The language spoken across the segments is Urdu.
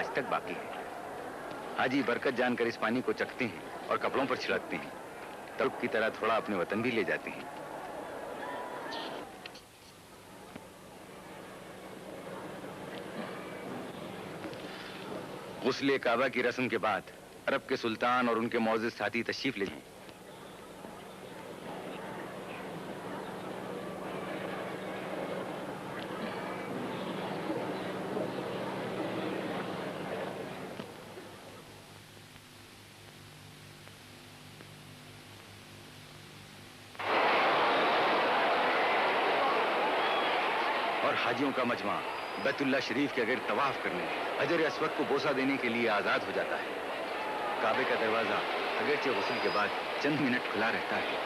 آج تک باقی ہے۔ حاجی برکت جان کر اس پانی کو چکھتے ہیں اور کپڑوں پر چھڑکتے ہیں، تب کی طرح تھوڑا اپنے وطن بھی لے جاتے ہیں۔ غسل کعبہ کی رسم کے بعد عرب کے سلطان اور ان کے معزز ساتھی تشریف لے ہیں۔ اور حاجیوں کا مجمع بیت اللہ شریف کے گرد طواف کرنے، حجر اسود کو بوسہ دینے کے لیے آزاد ہو جاتا ہے۔ کعبے کا دروازہ اگرچہ غسل کے بعد چند منٹ کھلا رہتا ہے،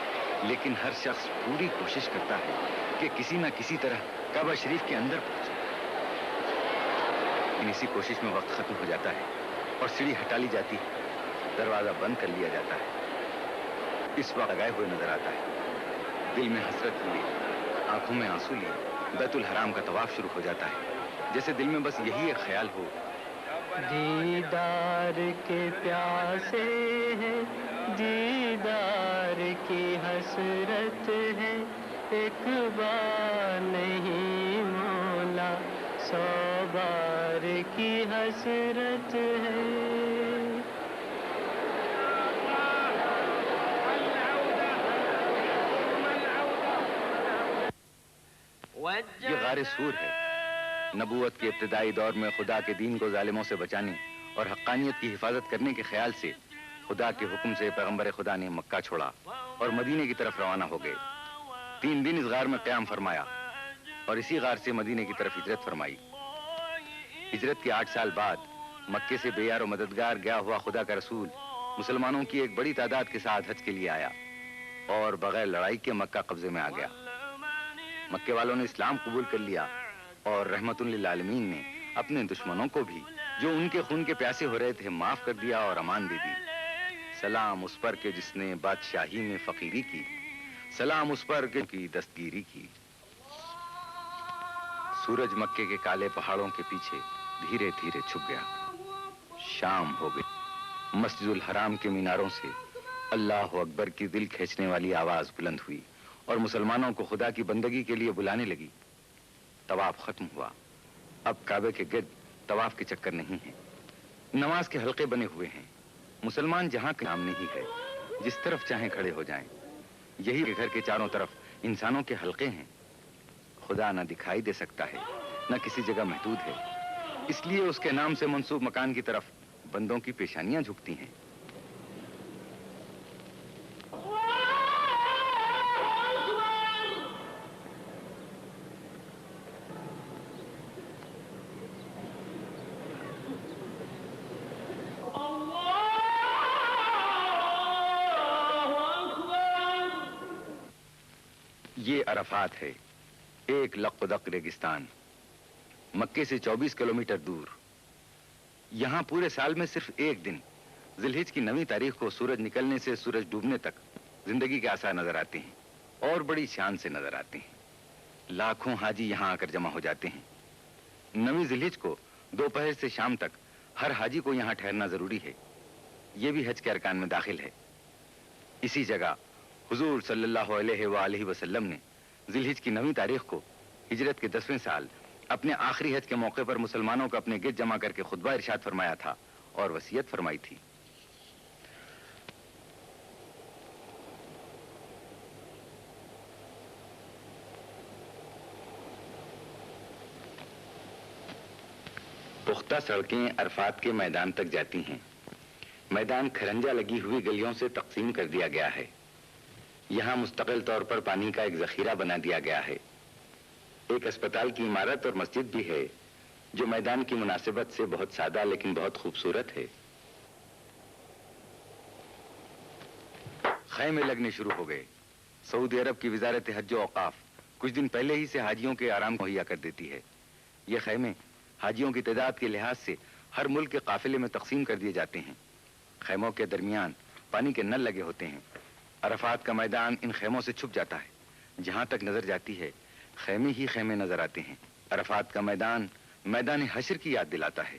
لیکن ہر شخص پوری کوشش کرتا ہے کہ کسی نہ کسی طرح کعبہ شریف کے اندر پہنچے۔ لیکن اسی کوشش میں وقت ختم ہو جاتا ہے اور سیڑھی ہٹا لی جاتی ہے، دروازہ بند کر لیا جاتا ہے۔ اس وقت لگائے ہوئے نظر آتا ہے، دل میں حسرت لیے، آنکھوں میں آنسو لیے بیت الحرام کا طواف شروع ہو جاتا ہے، جیسے دل میں بس یہی ایک خیال ہو، دیدار کے پیاسے ہیں، دیدار کی حسرت ہے، ایک بار نہیں مولا 100 بار کی حسرت ہے۔ یہ غار سور ہے۔ نبوت کے ابتدائی دور میں خدا کے دین کو ظالموں سے بچانے اور حقانیت کی حفاظت کرنے کے خیال سے خدا کے حکم سے پیغمبر خدا نے مکہ چھوڑا اور مدینے کی طرف روانہ ہو گئے۔ 3 دن اس غار میں قیام فرمایا اور اسی غار سے مدینے کی طرف ہجرت فرمائی۔ ہجرت کے 8 سال بعد مکے سے بے یار و مددگار گیا ہوا خدا کا رسول مسلمانوں کی ایک بڑی تعداد کے ساتھ حج کے لیے آیا اور بغیر لڑائی کے مکہ قبضے میں آ گیا۔ مکے والوں نے اسلام قبول کر لیا اور رحمت للعالمین نے اپنے دشمنوں کو بھی جو ان کے خون کے پیاسے ہو رہے تھے معاف کر دیا اور امان دے دی۔ سلام اس پر کہ جس نے بادشاہی میں فقیری کی، سلام اس پر کہ کی دستگیری کی۔ سورج مکے کے کالے پہاڑوں کے پیچھے دھیرے دھیرے چھپ گیا۔ شام ہو گئی۔ مسجد الحرام کے میناروں سے اللہ اکبر کی دل کھینچنے والی آواز بلند ہوئی اور مسلمانوں کو خدا کی بندگی کے لیے بلانے لگی۔ طواف ختم ہوا۔ اب کعبے کے گرد طواف کے چکر نہیں ہیں، نماز کے حلقے بنے ہوئے ہیں۔ مسلمان جہاں کے سامنے ہی ہے، جس طرف چاہیں کھڑے ہو جائیں۔ یہی گھر کے چاروں طرف انسانوں کے حلقے ہیں۔ خدا نہ دکھائی دے سکتا ہے، نہ کسی جگہ محدود ہے، اس لیے اس کے نام سے منسوب مکان کی طرف بندوں کی پیشانیاں جھکتی ہیں۔ یہ عرفات ہے، ایک لق و دق ریگستان، مکے سے 24 کلومیٹر دور۔ یہاں پورے سال میں صرف ایک دن ذی الحجہ کی 9ویں تاریخ کو سورج نکلنے سے سورج ڈوبنے تک زندگی کے آثار نظر آتے ہیں اور بڑی شان سے نظر آتے ہیں۔ لاکھوں حاجی یہاں آ کر جمع ہو جاتے ہیں۔ 9ویں ذی الحجہ کو دوپہر سے شام تک ہر حاجی کو یہاں ٹھہرنا ضروری ہے، یہ بھی حج کے ارکان میں داخل ہے۔ اسی جگہ حضور صلی اللہ علیہ وآلہ وسلم نے ذی الحجہ کی 9ویں تاریخ کو ہجرت کے 10ویں سال اپنے آخری حج کے موقع پر مسلمانوں کو اپنے گرد جمع کر کے خطبہ ارشاد فرمایا تھا اور وصیت فرمائی تھی۔ پختہ سڑکیں عرفات کے میدان تک جاتی ہیں۔ میدان کھرنجا لگی ہوئی گلیوں سے تقسیم کر دیا گیا ہے۔ یہاں مستقل طور پر پانی کا ایک ذخیرہ بنا دیا گیا ہے۔ ایک اسپتال کی عمارت اور مسجد بھی ہے جو میدان کی مناسبت سے بہت سادہ لیکن بہت خوبصورت ہے۔ خیمے لگنے شروع ہو گئے۔ سعودی عرب کی وزارت حج و اوقاف کچھ دن پہلے ہی سے حاجیوں کے آرام مہیا کر دیتی ہے۔ یہ خیمے حاجیوں کی تعداد کے لحاظ سے ہر ملک کے قافلے میں تقسیم کر دیے جاتے ہیں۔ خیموں کے درمیان پانی کے نل لگے ہوتے ہیں۔ عرفات کا میدان ان خیموں سے چھپ جاتا ہے۔ جہاں تک نظر جاتی ہے خیمے ہی خیمے نظر آتے ہیں۔ عرفات کا میدان میدان حشر کی یاد دلاتا ہے۔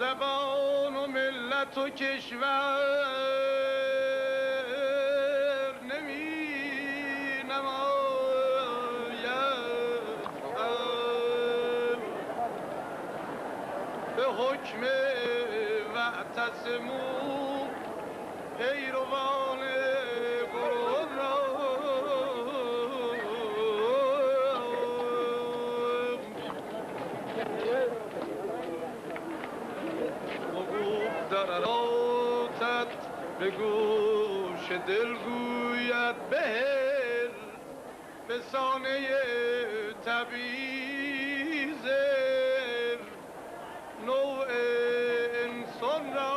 زبان و ملت و کشور نمی نماید به حکم واعتصموا پیروان قرآن را دراتت به گوش دل گوید بهل به سانه تبعیض نوع انسان را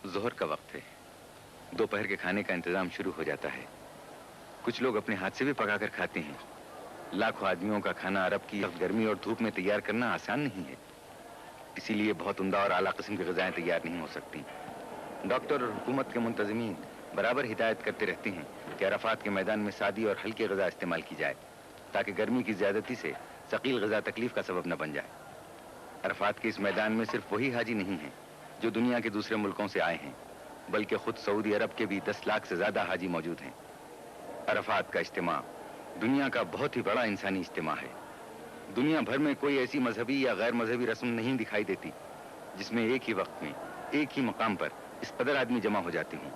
ظہر کا وقت ہے، دوپہر کے کھانے کا انتظام شروع ہو جاتا ہے۔ کچھ لوگ اپنے ہاتھ سے بھی پکا کر کھاتے ہیں۔ لاکھوں آدمیوں کا کھانا عرب کی گرمی اور دھوپ میں تیار کرنا آسان نہیں ہے، اسی لیے بہت عمدہ اور اعلیٰ قسم کی غذائیں تیار نہیں ہو سکتی۔ ڈاکٹر اور حکومت کے منتظمین برابر ہدایت کرتے رہتے ہیں کہ عرفات کے میدان میں سادی اور ہلکی غذا استعمال کی جائے تاکہ گرمی کی زیادتی سے ثقیل غذا تکلیف کا سبب نہ بن جائے۔ عرفات کے اس میدان میں صرف وہی حاجی نہیں ہیں جو دنیا کے دوسرے ملکوں سے آئے ہیں، بلکہ خود سعودی عرب کے بھی 10 لاکھ سے زیادہ حاجی موجود ہیں۔ عرفات کا اجتماع دنیا کا بہت ہی بڑا انسانی اجتماع ہے۔ دنیا بھر میں کوئی ایسی مذہبی یا غیر مذہبی رسم نہیں دکھائی دیتی جس میں ایک ہی وقت میں ایک ہی مقام پر اس قدر آدمی جمع ہو جاتے ہیں۔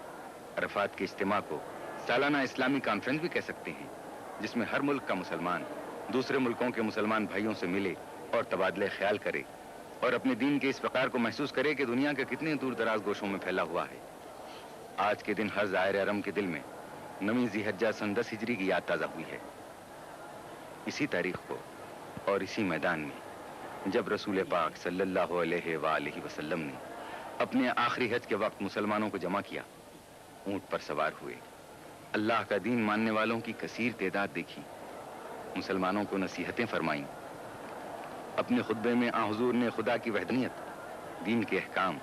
عرفات کے اجتماع کو سالانہ اسلامی کانفرنس بھی کہہ سکتے ہیں، جس میں ہر ملک کا مسلمان دوسرے ملکوں کے مسلمان بھائیوں سے ملے اور تبادلہ خیال کرے اور اپنے دین کے اس وقار کو محسوس کرے کہ دنیا کے کتنے دور دراز گوشوں میں پھیلا ہوا ہے۔ آج کے دن ہر زائر حرم کے دل میں 9 ذی الحجہ سن 10 ہجری کی یاد تازہ ہوئی ہے۔ اسی تاریخ کو اور اسی میدان میں جب رسول پاک صلی اللہ علیہ وآلہ وسلم نے اپنے آخری حج کے وقت مسلمانوں کو جمع کیا، اونٹ پر سوار ہوئے، اللہ کا دین ماننے والوں کی کثیر تعداد دیکھی، مسلمانوں کو نصیحتیں فرمائیں۔ اپنے خطبے میں آن حضور نے خدا کی وحدانیت، دین کے احکام،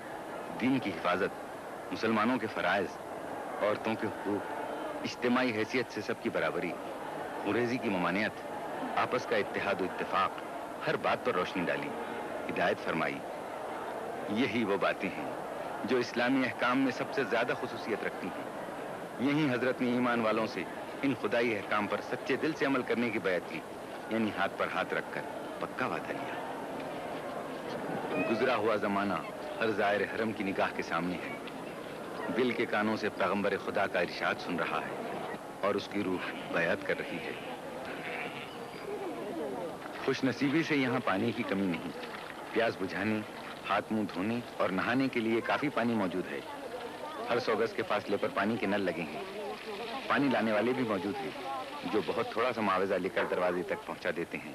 دین کی حفاظت، مسلمانوں کے فرائض، عورتوں کے حقوق، اجتماعی حیثیت سے سب کی برابری، خریزی کی ممانعت، آپس کا اتحاد و اتفاق، ہر بات پر روشنی ڈالی، ہدایت فرمائی۔ یہی وہ باتیں ہیں جو اسلامی احکام میں سب سے زیادہ خصوصیت رکھتی ہیں۔ یہی حضرت نے ایمان والوں سے ان خدائی احکام پر سچے دل سے عمل کرنے کی بیعت کی، یعنی ہاتھ پر ہاتھ رکھ کر پکا وعدہ لیا۔ گزرا ہوا زمانہ ہر زائر حرم کی نگاہ کے سامنے ہے، دل کے کانوں سے پیغمبر خدا کا ارشاد سن رہا ہے اور اس کی روح بیعت کر رہی ہے۔ خوش نصیبی سے یہاں پانی کی کمی نہیں، پیاس بجھانے، ہاتھ منہ دھونے اور نہانے کے لیے کافی پانی موجود ہے۔ ہر 100 گز کے فاصلے پر پانی کے نل لگے ہیں۔ پانی لانے والے بھی موجود ہیں جو بہت تھوڑا سا معاوضہ لے کر دروازے تک پہنچا دیتے ہیں۔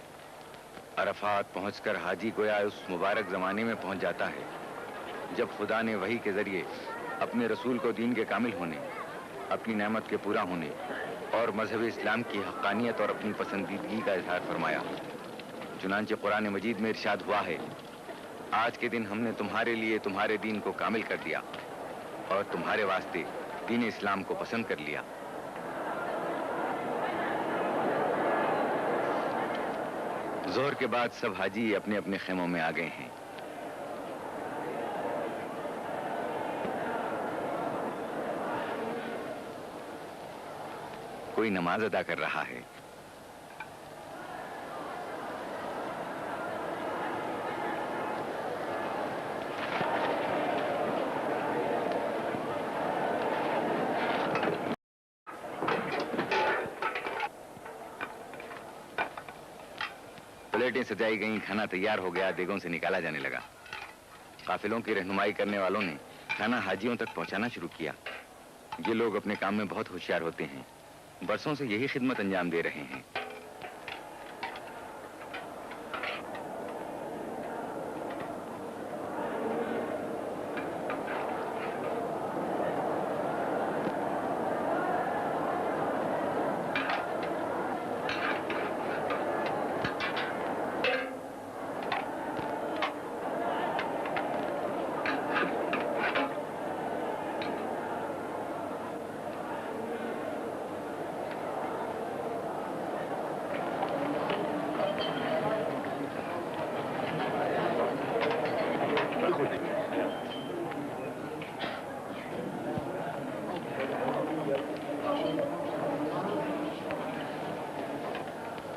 عرفات پہنچ کر حاجی گویا اس مبارک زمانے میں پہنچ جاتا ہے جب خدا نے وحی کے ذریعے اپنے رسول کو دین کے کامل ہونے، اپنی نعمت کے پورا ہونے اور مذہب اسلام کی حقانیت اور اپنی پسندیدگی کا اظہار فرمایا۔ چنانچہ قرآن مجید میں ارشاد ہوا ہے، آج کے دن ہم نے تمہارے لیے تمہارے دین کو کامل کر دیا اور تمہارے واسطے دین اسلام کو پسند کر لیا۔ ظہر کے بعد سب حاجی اپنے اپنے خیموں میں آ گئے ہیں۔ کوئی نماز ادا کر رہا ہے۔ پلیٹیں سجائی گئیں، کھانا تیار ہو گیا، دیگوں سے نکالا جانے لگا۔ قافلوں کی رہنمائی کرنے والوں نے کھانا حاجیوں تک پہنچانا شروع کیا۔ یہ لوگ اپنے کام میں بہت ہوشیار ہوتے ہیں، برسوں سے یہی خدمت انجام دے رہے ہیں۔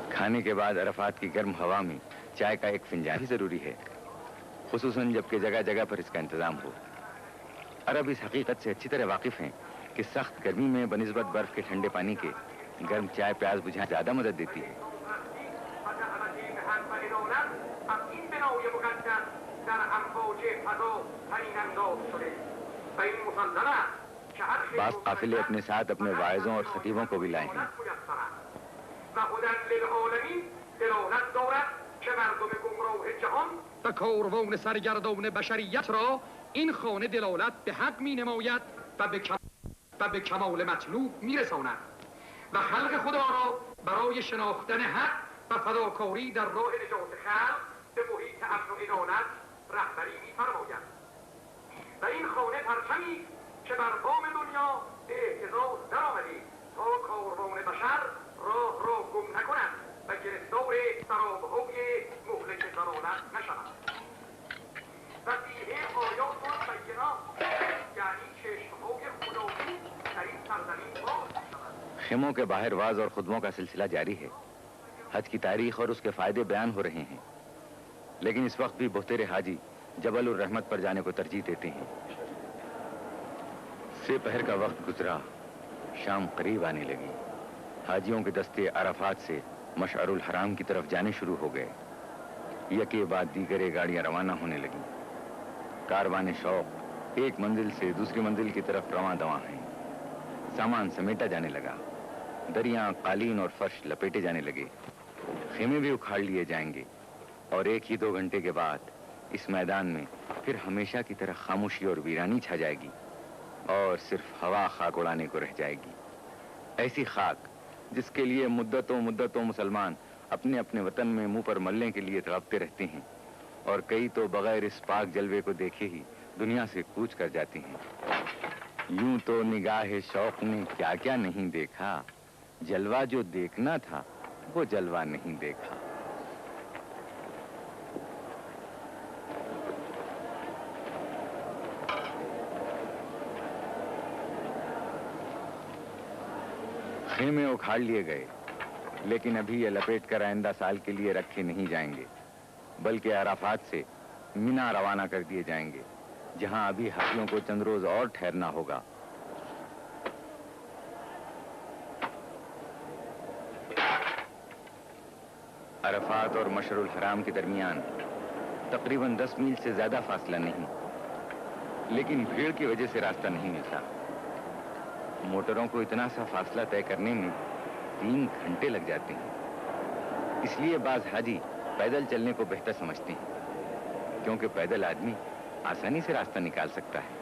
کھانے کے بعد عرفات کی گرم ہوا میں چائے کا ایک فنجان بھی ضروری ہے، خصوصاً جبکہ جگہ جگہ پر اس کا انتظام ہو۔ عرب اس حقیقت سے اچھی طرح واقف ہیں کہ سخت گرمی میں بنسبت برف کے ٹھنڈے پانی کے گرم چائے پیاس بجھانے زیادہ مدد دیتی ہے۔ بعض قافلے اپنے ساتھ اپنے واعظوں اور خطیبوں کو بھی لائے ہیں۔ و کاروان سرگردان بشریت را این خانه دلالت به حق می نماید و به کمال مطلوب می رساند و خلق خدا را برای شناختن حق و فداکاری در راه نجات خلق به محیط امن و عدالت رهبری می فرماید و این خانه پرچمی که بر بام دنیا به اهتزاز درآمده تا کاروان بشر راه را گم نکند و گرفتار سرابهای مهلک ضلالت نشود و فیه آیات و بینات یعنی چشمهای خدایی در این سرزمین باز می‌شود۔ خیموں کے باہر واعظ اور خطبوں کا سلسلہ جاری ہے۔ حج کی تاریخ اور اس کے فائدے بیان ہو رہے ہیں، لیکن اس وقت بھی بہتر حاجی جبل الرحمت پر جانے کو ترجیح دیتے ہیں۔ سے پہر کا وقت گزرا، شام قریب آنے لگی۔ حاجیوں کے دستے عرفات سے مشعر الحرام کی طرف جانے شروع ہو گئے۔ یکے بعد دیگرے گاڑیاں روانہ ہونے لگیں۔ کاروان شوق ایک منزل سے دوسری منزل کی طرف رواں دواں ہیں۔ سامان سمیٹا جانے لگا، دریاں، قالین اور فرش لپیٹے جانے لگے۔ خیمے بھی اکھاڑ لیے جائیں گے اور 1 ہی 2 گھنٹے کے بعد اس میدان میں پھر ہمیشہ کی طرح خاموشی اور ویرانی چھا جائے گی اور صرف ہوا خاک اڑانے کو رہ جائے گی۔ ایسی خاک جس کے لیے مدتوں مسلمان اپنے اپنے وطن میں منہ پر ملنے کے لیے تڑپتے رہتے ہیں، اور کئی تو بغیر اس پاک جلوے کو دیکھے ہی دنیا سے کوچ کر جاتے ہیں۔ یوں تو نگاہ شوق نے کیا کیا نہیں دیکھا، جلوہ جو دیکھنا تھا وہ جلوہ نہیں دیکھا۔ خیمے اکھاڑ لیے گئے، لیکن ابھی یہ لپیٹ کر آئندہ سال کے لیے رکھے نہیں جائیں گے، بلکہ عرفات سے مینا روانہ کر دیے جائیں گے، جہاں ابھی حاجیوں کو چند روز اور ٹھہرنا ہوگا۔ عرفات اور مشعر الحرام کے درمیان تقریباً 10 میل سے زیادہ فاصلہ نہیں، لیکن بھیڑ کی وجہ سے راستہ نہیں ملتا۔ موٹروں کو اتنا سا فاصلہ طے کرنے میں 3 گھنٹے لگ جاتے ہیں۔ اس لیے بعض حاجی پیدل چلنے کو بہتر سمجھتے ہیں، کیونکہ پیدل آدمی آسانی سے راستہ نکال سکتا ہے۔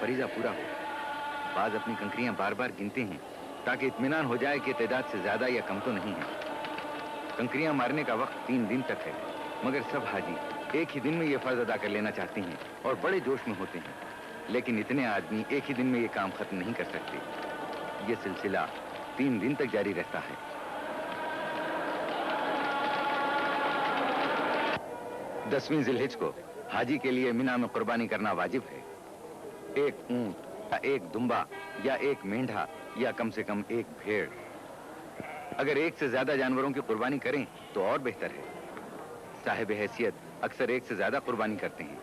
فریضہ پورا ہو. بعض اپنی کنکریاں بار بار گنتے ہیں تاکہ اطمینان ہو جائے کہ تعداد سے زیادہ یا کم تو نہیں ہے. کنکریاں مارنے کا وقت 3 دن تک ہے، مگر سب حاجی ایک ہی دن میں یہ فرض ادا کر لینا چاہتے ہیں اور بڑے جوش میں ہوتے ہیں، لیکن اتنے آدمی ایک ہی دن میں یہ کام ختم نہیں کر سکتے. یہ سلسلہ 3 دن تک جاری رہتا ہے. 10ویں ذی الحجہ کو حاجی کے لیے مینا میں قربانی کرنا واجب ہے. ایک اونٹ یا ایک دمبا یا ایک مینڈھا یا کم سے کم ایک بھیڑ. اگر ایک سے زیادہ جانوروں کی قربانی کریں تو اور بہتر ہے. صاحب حیثیت اکثر ایک سے زیادہ قربانی کرتے ہیں.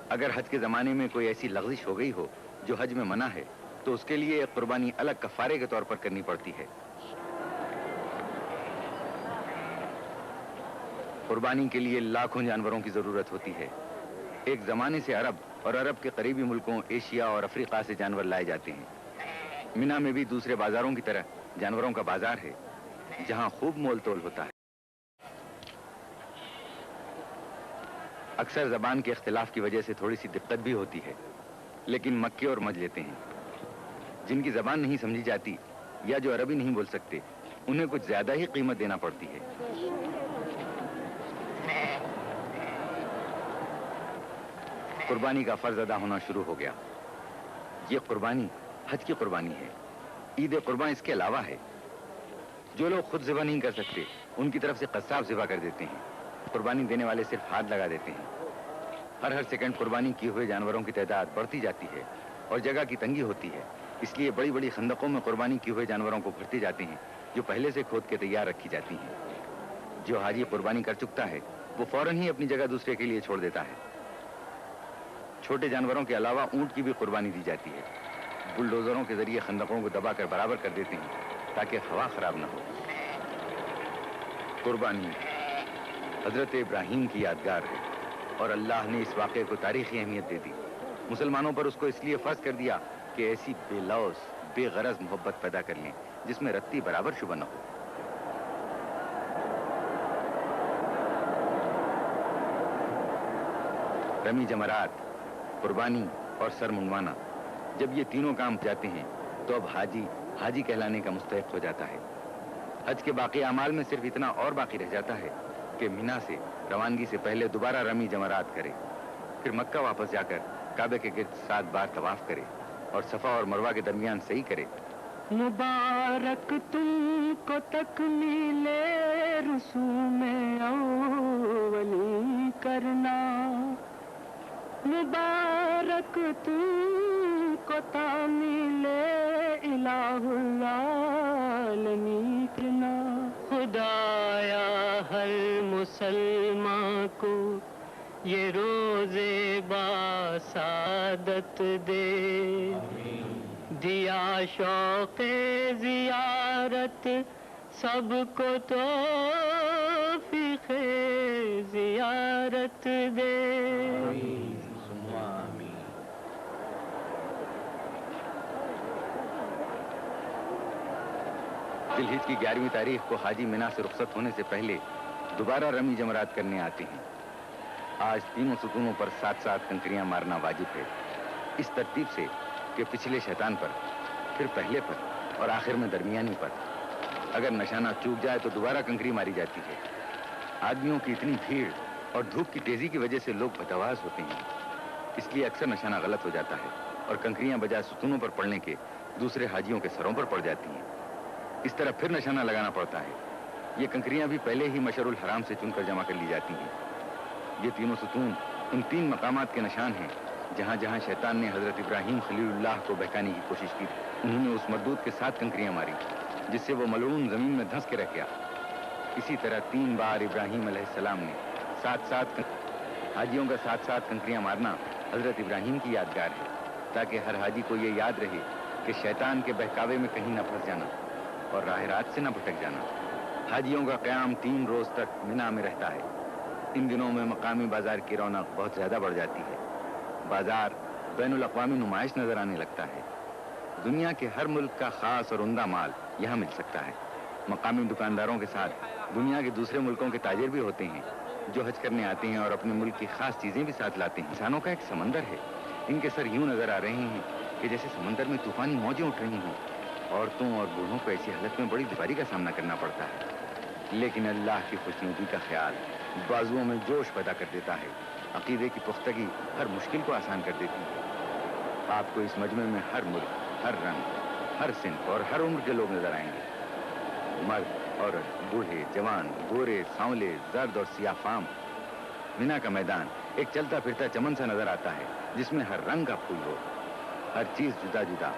اگر حج کے زمانے میں کوئی ایسی لغزش ہو گئی ہو جو حج میں منع ہے تو اس کے لیے ایک قربانی الگ کفارے کے طور پر کرنی پڑتی ہے. قربانی کے لیے لاکھوں جانوروں کی ضرورت ہوتی ہے. ایک زمانے سے عرب اور عرب کے قریبی ملکوں ایشیا اور افریقہ سے جانور لائے جاتے ہیں. مینا میں بھی دوسرے بازاروں کی طرح جانوروں کا بازار ہے جہاں خوب مول تول ہوتا ہے. اکثر زبان کے اختلاف کی وجہ سے تھوڑی سی دقت بھی ہوتی ہے، لیکن مکے اور مج لیتے ہیں. جن کی زبان نہیں سمجھی جاتی یا جو عربی نہیں بول سکتے انہیں کچھ زیادہ ہی قیمت دینا پڑتی ہے. قربانی کا فرض ادا ہونا شروع ہو گیا. یہ قربانی حج کی قربانی ہے. عید قربان اس کے علاوہ ہے. جو لوگ خود ذبح نہیں کر سکتے ان کی طرف سے قصاب ذبح کر دیتے ہیں. قربانی دینے والے صرف ہاتھ لگا دیتے ہیں. ہر سیکنڈ قربانی کیے ہوئے جانوروں کی تعداد بڑھتی جاتی ہے اور جگہ کی تنگی ہوتی ہے. اس لیے بڑی بڑی خندقوں میں قربانی کیے ہوئے جانوروں کو بھرتے جاتے ہیں جو پہلے سے کھود کے تیار رکھی جاتی ہیں. جو حاجی قربانی کر چکتا ہے وہ فوراً ہی اپنی جگہ دوسرے کے لیے چھوڑ دیتا ہے. چھوٹے جانوروں کے علاوہ اونٹ کی بھی قربانی دی جاتی ہے. بلڈوزروں کے ذریعے خندقوں کو دبا کر برابر کر دیتے ہیں تاکہ ہوا خراب نہ ہو. قربانی حضرت ابراہیم کی یادگار ہے اور اللہ نے اس واقعے کو تاریخی اہمیت دے دی. مسلمانوں پر اس کو اس لیے فرض کر دیا کہ ایسی بے لوث بے غرض محبت پیدا کر لیں جس میں رتی برابر شبہ نہ ہو. رمی جمرات، قربانی اور سر منڈوانا، جب یہ تینوں کام جاتے ہیں تو اب حاجی کہلانے کا مستحق ہو جاتا ہے. حج کے باقی اعمال میں صرف اتنا اور باقی رہ جاتا ہے کہ مینا سے روانگی سے پہلے دوبارہ رمی جمرات کرے، پھر مکہ واپس جا کر کعبے کے گرد 7 بار طواف کرے اور صفا اور مروہ کے درمیان صحیح کرے. مبارک تم کو تکمیل رسوم اولی کرنا، مبارک تم کو تعمیل الہ العالمین کرنا. خدایا ہر مسلمان کو یہ روزے باسعادت دے، دیا شوق زیارت سب کو توفیق زیارت دے. ذی الحجہ کی 11ویں تاریخ کو حاجی مینا سے رخصت ہونے سے پہلے دوبارہ رمی جمرات کرنے آتے ہیں. آج تینوں ستونوں پر 7 کنکریاں مارنا واجب ہے، اس ترتیب سے کہ پچھلے شیطان پر، پھر پہلے پر اور آخر میں درمیانی پر. اگر نشانہ چوک جائے تو دوبارہ کنکری ماری جاتی ہے. آدمیوں کی اتنی بھیڑ اور دھوپ کی تیزی کی وجہ سے لوگ بتواز ہوتے ہیں، اس لیے اکثر نشانہ غلط ہو جاتا ہے اور کنکریاں بجائے ستونوں پر پڑنے کے دوسرے حاجیوں کے سروں پر پڑ جاتی ہیں. اس طرح پھر نشانہ لگانا پڑتا ہے. یہ کنکریاں بھی پہلے ہی مشعر الحرام سے چن کر جمع کر لی جاتی ہیں. یہ تینوں ستون ان 3 مقامات کے نشان ہیں جہاں جہاں شیطان نے حضرت ابراہیم خلیل اللہ کو بہکانے کی کوشش کی. انہوں نے اس مردود کے 7 کنکریاں ماری جس سے وہ ملعون زمین میں دھنس کے رہ گیا. اسی طرح 3 بار ابراہیم علیہ السلام نے 7 حاجیوں کا 7 کنکریاں مارنا حضرت ابراہیم کی یادگار ہے تاکہ ہر حاجی کو یہ یاد رہے کہ شیطان کے بہکاوے میں کہیں نہ پھنس جانا اور راہ رات سے نہ بھٹک جانا. حاجیوں کا قیام 3 روز تک مینا میں رہتا ہے. ان دنوں میں مقامی بازار کی رونق بہت زیادہ بڑھ جاتی ہے. بازار بین الاقوامی نمائش نظر آنے لگتا ہے. دنیا کے ہر ملک کا خاص اور عمدہ مال یہاں مل سکتا ہے. مقامی دکانداروں کے ساتھ دنیا کے دوسرے ملکوں کے تاجر بھی ہوتے ہیں جو حج کرنے آتے ہیں اور اپنے ملک کی خاص چیزیں بھی ساتھ لاتے ہیں۔ انسانوں کا ایک سمندر ہے، ان کے سر یوں نظر آ رہے ہیں کہ جیسے سمندر میں طوفانی موجیں اٹھ رہی ہوں۔ عورتوں اور بوڑھوں کو ایسی حالت میں بڑی دشواری کا سامنا کرنا پڑتا ہے، لیکن اللہ کی خوشنودی کا خیال بازوؤں میں جوش پیدا کر دیتا ہے۔ عقیدے کی پختگی ہر مشکل کو آسان کر دیتی ہے۔ آپ کو اس مجمع میں ہر ملک، ہر رنگ، ہر صنف اور ہر عمر کے لوگ نظر آئیں گے۔ مرد، عورت، بوڑھے، جوان، گورے، سانولے، زرد اور سیاہ فام۔ مینا کا میدان ایک چلتا پھرتا چمن سا نظر آتا ہے جس میں ہر رنگ کا پھول ہو، ہر چیز جدا جدا،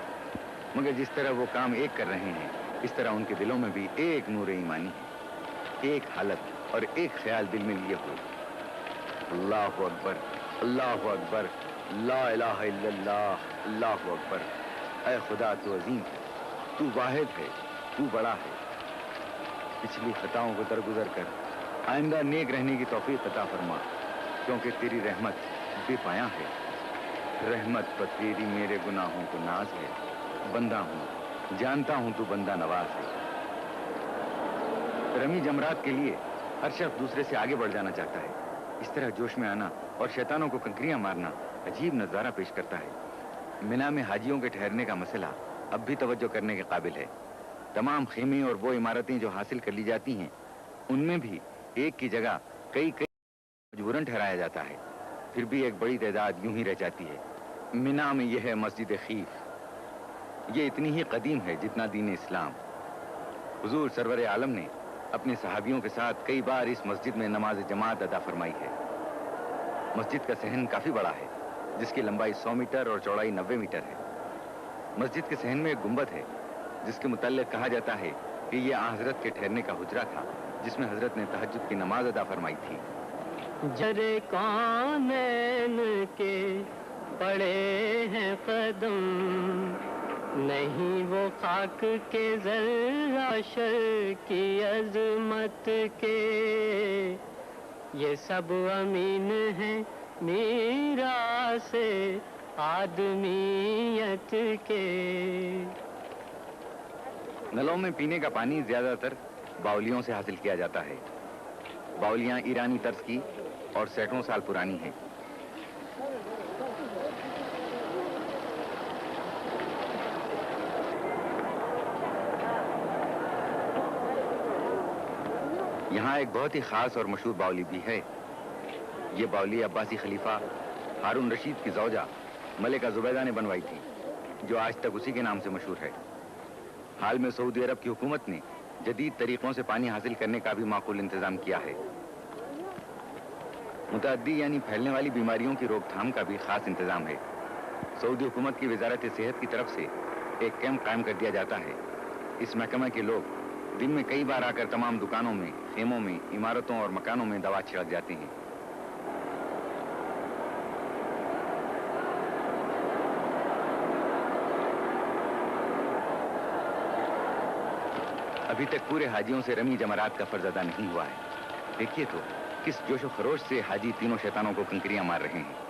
مگر جس طرح وہ کام ایک کر رہے ہیں اس طرح ان کے دلوں میں بھی ایک نور ایمانی ہے، ایک حالت اور ایک خیال دل میں لیے ہوئے۔ اللہ اکبر، اللہ اکبر، لا الہ الا اللہ، اللہ اکبر۔ اے خدا تو عظیم ہے، تو واحد ہے، تو بڑا ہے۔ پچھلی خطاؤں کو درگزر کر آئندہ نیک رہنے کی توفیق عطا فرما، کیونکہ تیری رحمت بے پایاں ہے۔ رحمت پر تیری میرے گناہوں کو ناز ہے۔ بندہ ہوں، جانتا ہوں تو بندہ نواز ہے۔ رمی جمرات کے لیے ہر شخص دوسرے سے آگے بڑھ جانا چاہتا ہے۔ اس طرح جوش میں آنا اور شیطانوں کو کنکریاں مارنا عجیب نظارہ پیش کرتا ہے۔ مینا میں حاجیوں کے ٹھہرنے کا مسئلہ اب بھی توجہ کرنے کے قابل ہے۔ تمام خیمے اور وہ عمارتیں جو حاصل کر لی جاتی ہیں ان میں بھی ایک کی جگہ کئی مجبوراً ٹھہرایا جاتا ہے، پھر بھی ایک بڑی تعداد یوں ہی رہ جاتی ہے۔ مینا میں یہ ہے مسجد خیف، یہ اتنی ہی قدیم ہے جتنا دین اسلام۔ حضور سرور عالم نے اپنے صحابیوں کے ساتھ کئی بار اس مسجد میں نماز جماعت ادا فرمائی ہے۔ مسجد کا صحن کافی بڑا ہے جس کی لمبائی 100 میٹر اور چوڑائی 90 میٹر ہے۔ مسجد کے صحن میں ایک گنبد ہے جس کے متعلق کہا جاتا ہے کہ یہ حضرت کے ٹھہرنے کا حجرہ تھا جس میں حضرت نے تہجد کی نماز ادا فرمائی تھی۔ جرے کونین کے پڑے ہیں قدم، نہیں وہ خاک کے ذرہ شر کی عظمت کے، یہ سب امین ہیں میراث آدمیت کے۔ نلوں میں پینے کا پانی زیادہ تر باولیوں سے حاصل کیا جاتا ہے۔ باولیاں ایرانی طرز کی اور سینکڑوں سال پرانی ہیں۔ یہاں ایک بہت ہی خاص اور مشہور باولی بھی ہے۔ یہ باولی عباسی خلیفہ ہارون رشید کی زوجہ ملکہ زبیدہ نے بنوائی تھی، جو آج تک اسی کے نام سے مشہور ہے۔ حال میں سعودی عرب کی حکومت نے جدید طریقوں سے پانی حاصل کرنے کا بھی معقول انتظام کیا ہے۔ متعدی یعنی پھیلنے والی بیماریوں کی روک تھام کا بھی خاص انتظام ہے۔ سعودی حکومت کی وزارت صحت کی طرف سے ایک کیمپ قائم کر دیا جاتا ہے۔ اس محکمہ کے لوگ دن میں کئی بار آ کر تمام دکانوں میں، خیموں میں، عمارتوں اور مکانوں میں دوا چھڑک جاتے ہیں۔ ابھی تک پورے حاجیوں سے رمی جمرات کا فرض ادا نہیں ہوا ہے۔ دیکھیے تو کس جوش و خروش سے حاجی تینوں شیطانوں کو کنکریاں مار رہے ہیں۔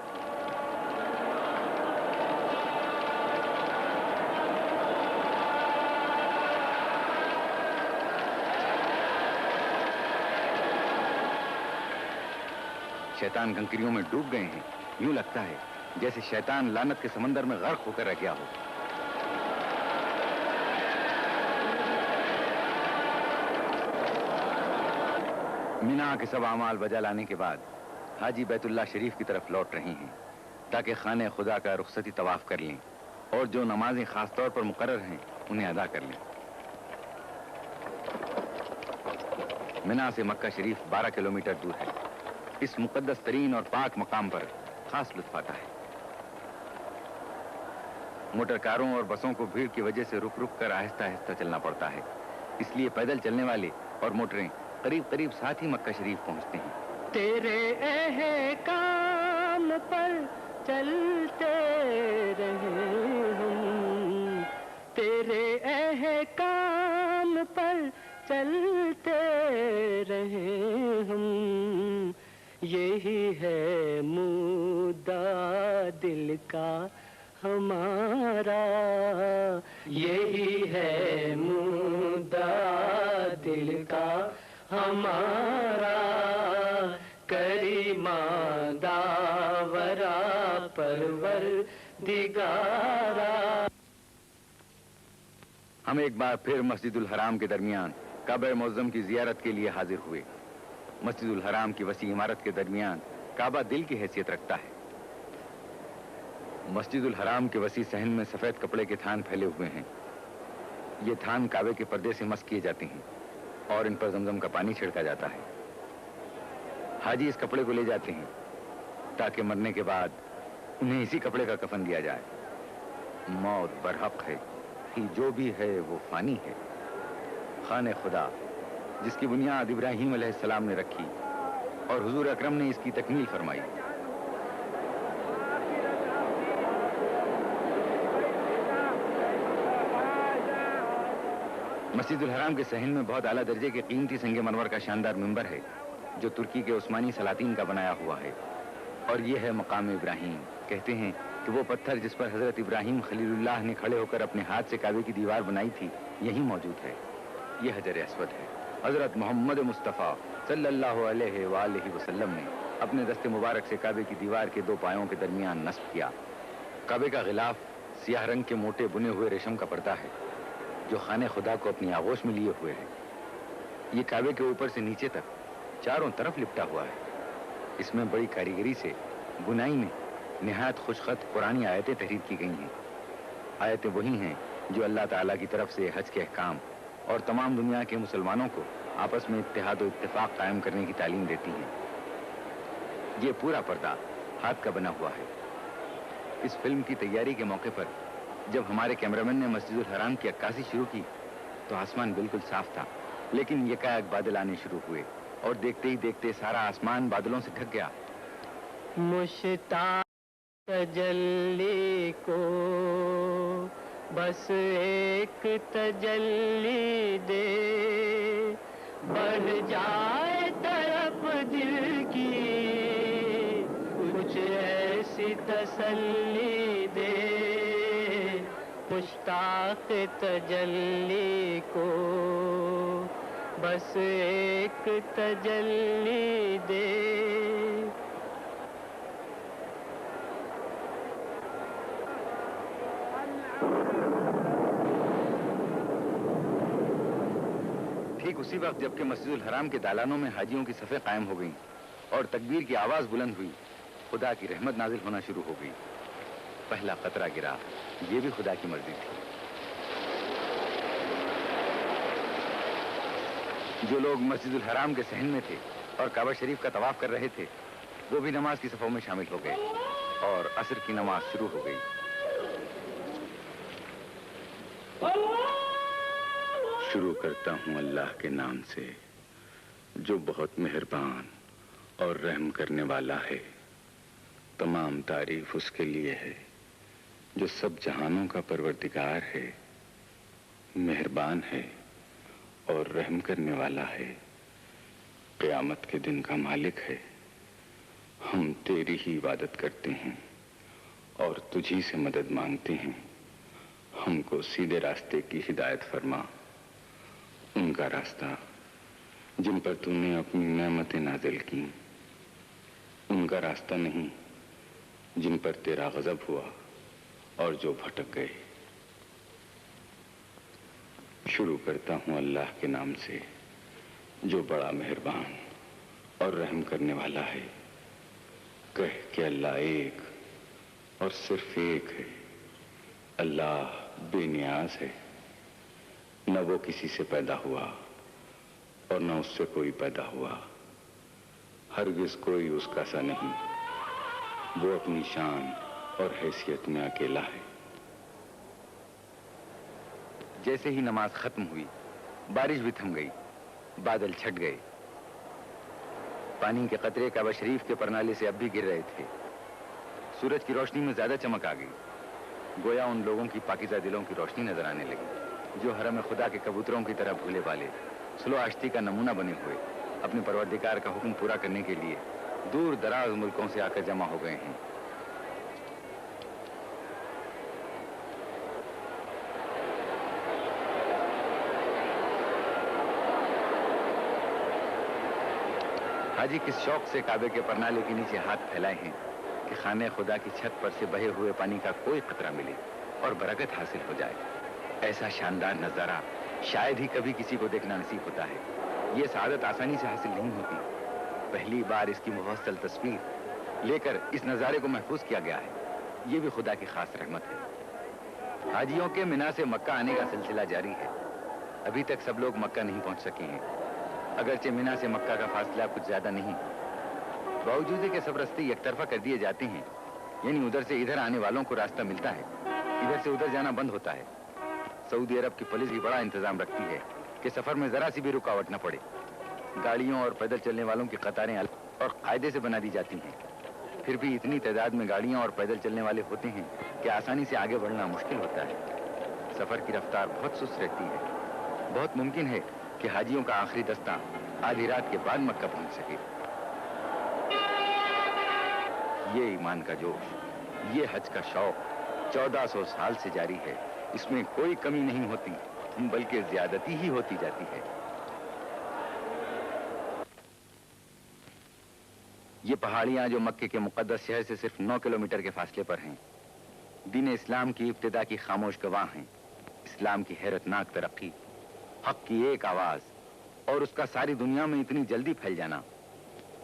شیطان کنکریوں میں ڈوب گئے ہیں، یوں لگتا ہے جیسے شیطان لعنت کے سمندر میں غرق ہو کر رہ گیا ہو۔ مینا کے سب اعمال بجا لانے کے بعد حاجی بیت اللہ شریف کی طرف لوٹ رہے ہیں تاکہ خانہ خدا کا رخصتی طواف کر لیں اور جو نمازیں خاص طور پر مقرر ہیں انہیں ادا کر لیں۔ مینا سے مکہ شریف 12 کلومیٹر دور ہے۔ اس مقدس ترین اور پاک مقام پر خاص لطف آتا ہے۔ موٹر کاروں اور بسوں کو بھیڑ کی وجہ سے رک رک کر آہستہ آہستہ چلنا پڑتا ہے، اس لیے پیدل چلنے والے اور موٹریں قریب قریب ساتھ ہی مکہ شریف پہنچتے ہیں۔ تیرے احکام پر چلتے رہے ہم، تیرے احکام پر چلتے رہے ہم، یہی ہے مدعا دل کا ہمارا، یہی ہے مدعا دل کا ہمارا کریمہ داورا پروردگارا. ہم ایک بار پھر مسجد الحرام کے درمیان کعبہ معظم کی زیارت کے لیے حاضر ہوئے. مسجد الحرام کی وسیع عمارت کے درمیان کعبہ دل کی حیثیت رکھتا ہے. مسجد الحرام کے وسیع صحن میں سفید کپڑے کے تھان پھیلے ہوئے ہیں. یہ تھان کعبے کے پردے سے مسح کیے جاتے ہیں اور ان پر زمزم کا پانی چھڑکا جاتا ہے. حاجی اس کپڑے کو لے جاتے ہیں تاکہ مرنے کے بعد انہیں اسی کپڑے کا کفن دیا جائے. موت برحق ہے کہ جو بھی ہے وہ فانی ہے. خانہ خدا جس کی بنیاد ابراہیم علیہ السلام نے رکھی اور حضور اکرم نے اس کی تکمیل فرمائی. مسجد الحرام کے صحن میں بہت اعلیٰ درجے کے قیمتی سنگ مرمر کا شاندار منبر ہے جو ترکی کے عثمانی سلاطین کا بنایا ہوا ہے. اور یہ ہے مقام ابراہیم. کہتے ہیں کہ وہ پتھر جس پر حضرت ابراہیم خلیل اللہ نے کھڑے ہو کر اپنے ہاتھ سے کعبے کی دیوار بنائی تھی یہی موجود ہے. یہ حجر اسود ہے. حضرت محمد مصطفیٰ صلی اللہ علیہ وآلہ وسلم نے اپنے دست مبارک سے کعبے کی دیوار کے دو پایوں کے درمیان نصب کیا. کعبے کا غلاف سیاہ رنگ کے موٹے بنے ہوئے ریشم کا پردہ ہے جو خانہ خدا کو اپنی آغوش میں لیے ہوئے ہے. یہ کعبے کے اوپر سے نیچے تک چاروں طرف لپٹا ہوا ہے. اس میں بڑی کاریگری سے بنائی میں نہایت خوشخط قرآنی آیتیں تحریر کی گئی ہیں. آیتیں وہی ہیں جو اللہ تعالیٰ کی طرف سے حج کے احکام اور تمام دنیا کے مسلمانوں کو آپس میں اتحاد و اتفاق قائم کرنے کی تعلیم دیتی ہیں. یہ پورا پردہ ہاتھ کا بنا ہوا ہے. اس فلم کی تیاری کے موقع پر جب ہمارے کیمرامین نے مسجد الحرام کی عکاسی شروع کی تو آسمان بالکل صاف تھا، لیکن یکایک بادل آنے شروع ہوئے اور دیکھتے ہی دیکھتے سارا آسمان بادلوں سے ڈھک گیا. مشتاق تجلی کو بس ایک تجلی دے، بڑھ جائے طرف دل کی کچھ ایسی تسلی دے. مشتاق تجلی کو بس ایک تجلی دے. ٹھیک اسی وقت جبکہ مسجد الحرام کے دالانوں میں حاجیوں کی صفیں قائم ہو گئیں اور تکبیر کی آواز بلند ہوئی، خدا کی رحمت نازل ہونا شروع ہو گئی. پہلا قطرہ گرا، یہ بھی خدا کی مرضی تھی. جو لوگ مسجد الحرام کے صحن میں تھے اور کعبہ شریف کا طواف کر رہے تھے وہ بھی نماز کی صفوں میں شامل ہو گئے اور عصر کی نماز شروع ہو گئی. شروع کرتا ہوں اللہ کے نام سے جو بہت مہربان اور رحم کرنے والا ہے. تمام تعریف اس کے لیے ہے جو سب جہانوں کا پروردگار ہے، مہربان ہے اور رحم کرنے والا ہے، قیامت کے دن کا مالک ہے. ہم تیری ہی عبادت کرتے ہیں اور تجھی سے مدد مانگتے ہیں. ہم کو سیدھے راستے کی ہدایت فرما، ان کا راستہ جن پر تم نے اپنی نعمتیں نازل کی، ان کا راستہ نہیں جن پر تیرا غضب ہوا اور جو بھٹک گئے. شروع کرتا ہوں اللہ کے نام سے جو بڑا مہربان اور رحم کرنے والا ہے. کہہ کہ اللہ ایک اور صرف ایک ہے. اللہ بے نیاز ہے، نہ وہ کسی سے پیدا ہوا اور نہ اس سے کوئی پیدا ہوا. ہرگز کوئی اس کا سا نہیں، وہ اپنی شان اور حیثیت میں اکیلا ہے. جیسے ہی نماز ختم ہوئی بارش بھی تھم گئی، بادل چھٹ گئے. پانی کے قطرے کعبہ شریف کے پرنالے سے اب بھی گر رہے تھے. سورج کی روشنی میں زیادہ چمک آ گئی، گویا ان لوگوں کی پاکیزہ دلوں کی روشنی نظر آنے لگی جو حرم خدا کے کبوتروں کی طرح بھولے والے سلو آشتی کا نمونہ بنے ہوئے اپنے پروردگار کا حکم پورا کرنے کے لیے دور دراز ملکوں سے آ کر جمع ہو گئے ہیں. حاجی کس شوق سے کعبے کے پرنالے کے نیچے ہاتھ پھیلائے ہیں کہ خانہ خدا کی چھت پر سے بہے ہوئے پانی کا کوئی قطرہ ملے اور برکت حاصل ہو جائے۔ ایسا شاندار نظارہ شاید ہی کبھی کسی کو دیکھنا نصیب ہوتا ہے۔ یہ سعادت آسانی سے حاصل نہیں ہوتی۔ پہلی بار اس کی مفصل تصویر لے کر اس نظارے کو محفوظ کیا گیا ہے۔ یہ بھی خدا کی خاص رحمت ہے۔ حاجیوں کے مینا سے مکہ آنے کا سلسلہ جاری ہے۔ ابھی تک سب لوگ مکہ نہیں پہنچ سکے ہیں، اگرچہ مینا سے مکہ کا فاصلہ کچھ زیادہ نہیں، باوجود کہ سب راستے یک طرفہ کر دیے جاتے ہیں، یعنی ادھر سے ادھر آنے والوں کو راستہ ملتا ہے، ادھر سے ادھر جانا بند ہوتا ہے۔ سعودی عرب کی پولیس بھی بڑا انتظام رکھتی ہے کہ سفر میں ذرا سی بھی رکاوٹ نہ پڑے۔ گاڑیوں اور پیدل چلنے والوں کی قطاریں الگ اور قاعدے سے بنا دی جاتی ہیں۔ پھر بھی اتنی تعداد میں گاڑیاں اور پیدل چلنے والے ہوتے ہیں کہ آسانی سے آگے بڑھنا مشکل ہوتا ہے۔ سفر کی رفتار بہت سست رہتی ہے۔ بہت ممکن ہے کہ حاجیوں کا آخری دستہ آدھی رات کے بعد مکہ پہنچ سکے۔ یہ ایمان کا جوش، یہ حج کا شوق 1400 سال سے جاری ہے۔ اس میں کوئی کمی نہیں ہوتی، بلکہ زیادتی ہی ہوتی جاتی ہے۔ یہ پہاڑیاں جو مکے کے مقدس شہر سے صرف 9 کلومیٹر کے فاصلے پر ہیں، دین اسلام کی ابتدا کی خاموش گواہ ہیں۔ اسلام کی حیرت ناک ترقی، حق کی ایک آواز اور اس کا ساری دنیا میں اتنی جلدی پھیل جانا،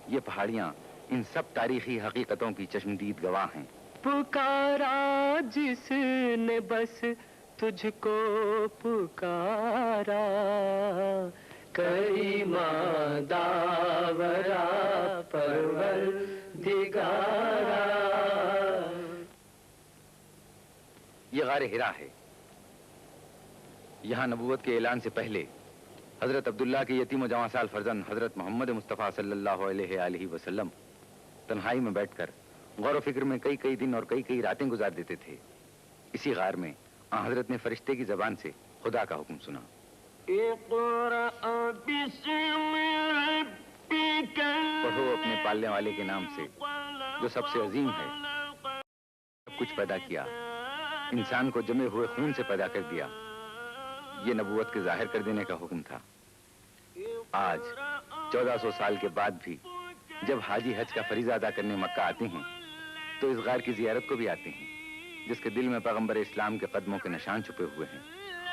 یہ پہاڑیاں ان سب تاریخی حقیقتوں کی چشمدید گواہ ہیں۔ پکارا جس نے بس تجھ کو پکارا، کریما داورا پروردگارا۔ یہ غار ہرا ہے۔ یہاں نبوت کے اعلان سے پہلے حضرت عبداللہ کے یتیم و جواں سال فرزند حضرت محمد مصطفیٰ صلی اللہ علیہ وسلم تنہائی میں بیٹھ کر غور و فکر میں کئی دن اور کئی راتیں گزار دیتے تھے۔ اسی غار میں آن حضرت نے فرشتے کی زبان سے خدا کا حکم سنا، پڑھو اپنے پالنے والے کے نام سے جو سب سے عظیم ہے۔ سب کچھ پیدا کیا، انسان کو جمے ہوئے خون سے پیدا کر دیا۔ یہ نبوت کے ظاہر کر دینے کا حکم تھا۔ آج 1400 سال کے بعد بھی جب حاجی حج کا فریضہ ادا کرنے مکہ آتے ہیں تو اس غار کی زیارت کو بھی آتے ہیں، جس کے دل میں پیغمبر اسلام کے قدموں کے نشان چھپے ہوئے ہیں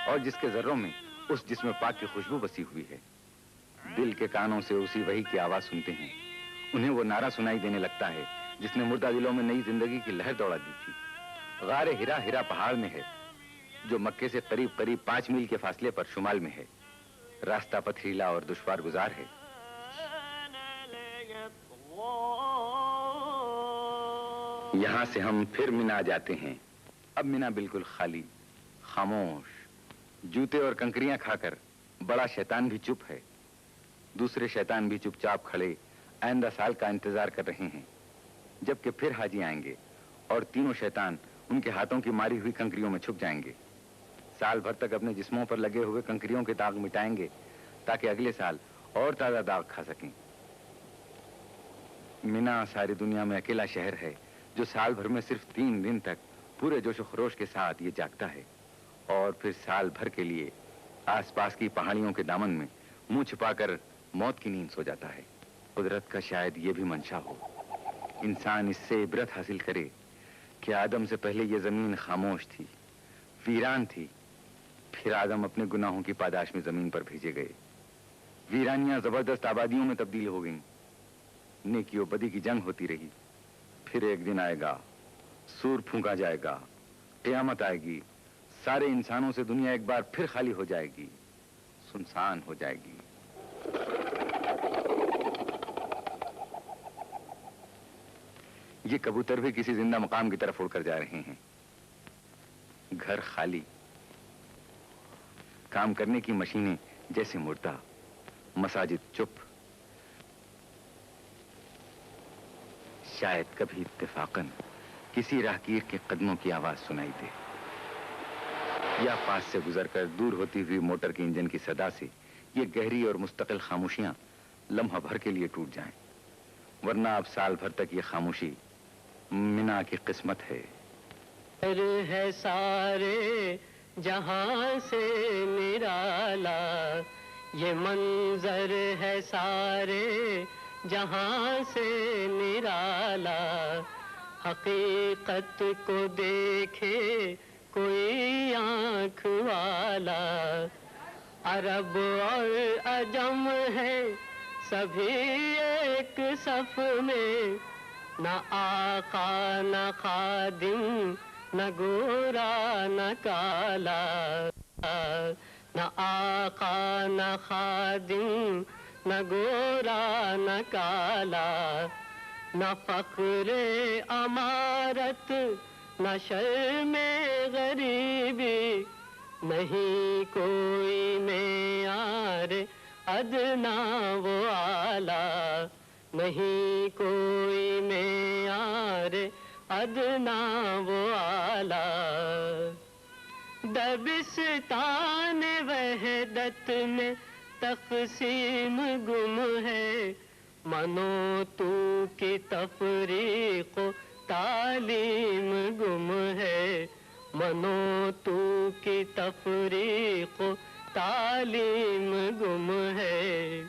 اور جس کے ذروں میں اس جسم پاک کی خوشبو بسی ہوئی ہے۔ دل کے کانوں سے اسی وحی کی آواز سنتے ہیں، انہیں وہ نعرہ سنائی دینے لگتا ہے جس نے مردہ دلوں میں نئی زندگی کی لہر دوڑا دی تھی۔ غار ہرا پہاڑ میں ہے جو مکے سے قریب 5 میل کے فاصلے پر شمال میں ہے۔ راستہ پتھریلا اور دشوار گزار ہے۔ یہاں سے ہم پھر مینا جاتے ہیں۔ اب مینا بالکل خالی، خاموش، جوتے اور کنکریاں کھا کر بڑا شیطان بھی چپ ہے۔ دوسرے شیطان بھی چپ چاپ کھڑے آئندہ سال کا انتظار کر رہے ہیں، جبکہ پھر حاجی آئیں گے اور تینوں شیطان ان کے ہاتھوں کی ماری ہوئی کنکریوں میں چھپ جائیں گے۔ سال بھر تک اپنے جسموں پر لگے ہوئے کنکریوں کے داغ مٹائیں گے تاکہ اگلے سال اور تازہ داغ کھا سکیں۔ مینا ساری دنیا میں اکیلا شہر ہے جو سال بھر میں صرف 3 دن تک پورے جوش و خروش کے ساتھ یہ جاگتا ہے اور پھر سال بھر کے لیے آس پاس کی پہاڑیوں کے دامن میں منہ چھپا کر موت کی نیند سو جاتا ہے۔ قدرت کا شاید یہ بھی منشا ہو، انسان اس سے عبرت حاصل کرے کہ آدم سے پہلے یہ زمین خاموش تھی، ویران تھی، پھر آدم اپنے گناہوں کی پاداش میں زمین پر بھیجے گئے۔ ویرانیاں زبردست آبادیوں میں تبدیل ہو گئیں، نیکی و بدی کی جنگ ہوتی رہی۔ پھر ایک دن آئے گا، سور پھونکا جائے گا، قیامت آئے گی، سارے انسانوں سے دنیا ایک بار پھر خالی ہو جائے گی، سنسان ہو جائے گی۔ یہ کبوتر بھی کسی زندہ مقام کی طرف اڑ کر جا رہے ہیں۔ گھر خالی، کام کرنے کی مشینیں جیسے مردہ، مساجد چپ۔ شاید کبھی اتفاقاً کسی راہگیر کے قدموں کی آواز سنائی دے، یا پاس سے گزر کر دور ہوتی ہوئی موٹر کے انجن کی صدا سے یہ گہری اور مستقل خاموشیاں لمحہ بھر کے لیے ٹوٹ جائیں، ورنہ اب سال بھر تک یہ خاموشی مینا کی قسمت ہے۔ ہے سارے جہاں سے نرالا، یہ منظر ہے سارے جہاں سے نرالا، حقیقت کو دیکھے کوئی آنکھ والا، عرب اور عجم ہے سبھی ایک صف میں، نہ آقا نہ خادم نہ گورا نہ کالا، نہ آقا نہ خادم نہ گورا نہ کالا، نہ فخر امارت نہ شرم غریبی، نہیں کوئی معیار ادنا و اعلیٰ، نہیں کوئی معیار ادنا و اعلیٰ۔ دبستان وحدت میں تقسیم گم ہے، منو تو کی تفریق و تعلیم گم ہے، منو تو کی تفریق و تعلیم گم ہے۔